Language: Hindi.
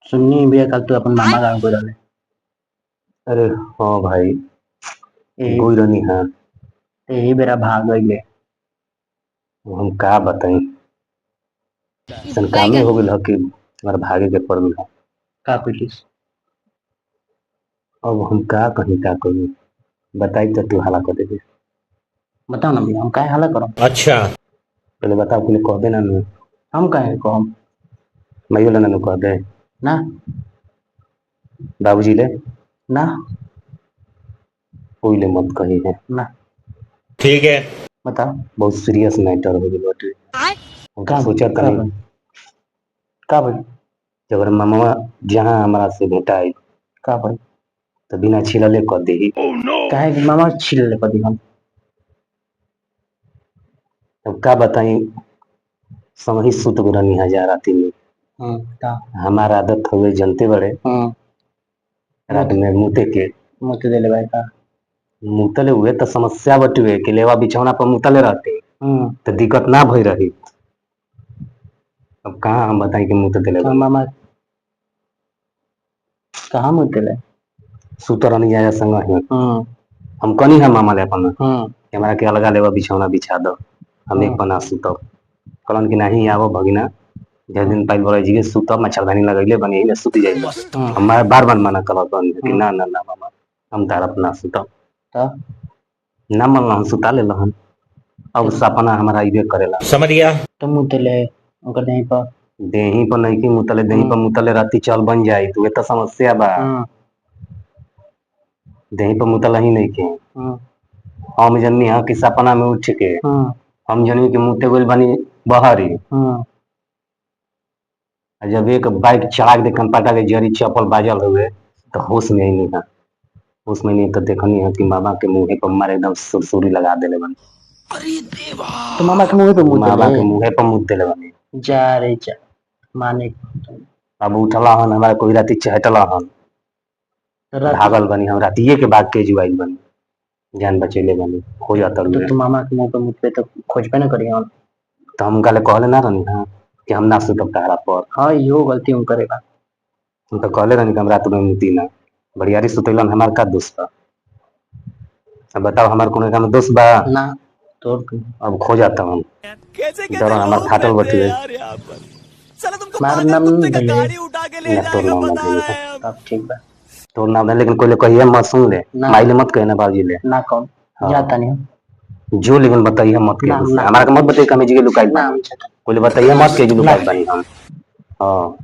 सुन्नी बिया कल तू अपन मामा गाँव को डाले। अरे हाँ भाई, यही गोई रहनी है। यही बेरा भाग गईले। हम का बताई, सन कामे हो गइल ह कि हमारा भागे के पड़ गइल ह। का कुछ अब हम का कहीं का करूँ, बताई तो तू हाला कर देबे। बताओ ना भैया, हम काहे हल्ला करो। अच्छा। पहले बताओ, तूने कह दे ना नु। हम काहे को हम मैं वाला ना नु कह दे। ना बाबूजी ले ना कोई ले मत कही है। ना ठीक है। बताओ बहुत सीरियस मैटर हो गइल बाटे। हम तो का सोचा का तनी भाई का भाई जब मामा जहाँ हमरा से भेटाई का भाई तो बिना छिलले कर देही। काहे कि मामा छील ले पदी हम। अब का बताई, समही सुत गुरनी हजार राती में। का हमारा आदत हुए जनते बड़े, रात में मुते के मुते देले भाई का। मुतले हुए तो समस्या बटुए कि लेवा बिछौना पर मुतले रहते तो दिक्कत ना भई रही। अब कहाँ हम बताई कि मुत दिले का बनी। मामा कहाँ मुते ले। सुत रहनी जाया संग ही हम कनी है मामा ले अपन कि हमरा के अलगा लेवा बिछौना बिछा दो, हम एक पना सुतब। कहलन कि नहीं आवो भगिना, जय दिन पाइल बड़े जी सुतब, मच्छरदानी लगैले बनी एही में सुत जाइब। हमारा बार बार मना करत कि ना ना ना मामा, हम तार अपना सुतब। ना मन हम सुता ले लहन। अब सपना हमारा इबे करेला। समझ गया। तो मुते ले ओकर नहीं पर देही पर नहीं की मुतले, देही पर मुतले राती चल बन जाई तो ये तो समस्या बा। देही पर मुतला ही नहीं के हम जन्नी हा कि सपना में उठ के हम जन्नी कि मुते गोल बनी बहरी। जब एक बाइक चला के देखन पटा के जरी चप्पल बाजल हुए तो होश में ही नहीं था। होश में नहीं तो देखनी है कि मामा के मुंह पर मारे एकदम सुरसुरी लगा देले बनी। तो मामा के मुंह पे मुते मामा के ले मुंह पर मुत देले बनी। जा रे जा माने अब उठला हन हमारा कोई राती चहटला हन, भागल बनी हम रातिये के भाग के जुआइल बनी, जान बचेले बनी हो जाता तो हुए। तू मामा के मुंह पे मुते तो खोजबे ना करी हम। तो हम काले कहले ना रहनी हाँ कि हम ना सुतब तहरा पर। हाँ यो गलती हम करेगा। हम तो कहले रहनी कि हम रात में मुती ना, बड़ियारी सुतैलन हमार का दोष बा। अब बताओ हमार कोनो काम दोष बा। ना तोर अब खो जाता हम, कैसे कैसे डर हमार लोग फाटल रहते हैं बटुए। यार यहाँ पर। चलो तुमको मार पागल नाम कुत्ते का भले गाड़ी उठा के ले ना तोर जाएगा नाम मत बता लेना, रहे हैं हम। अब ठीक बा। तोर नाम नहीं, लेकिन कोई कहिए मत सुन ले, ना माइले मत कहना बाबूजी ले। ना कौन हाँ। जाता नहीं जो लेकिन बताइए मत के ना गुस्सा ना हमारा के मत बताइए कि हम जी के लुकाई ना बानी। कोई बताइए मत के जी लुकाई बानी हम। हाँ।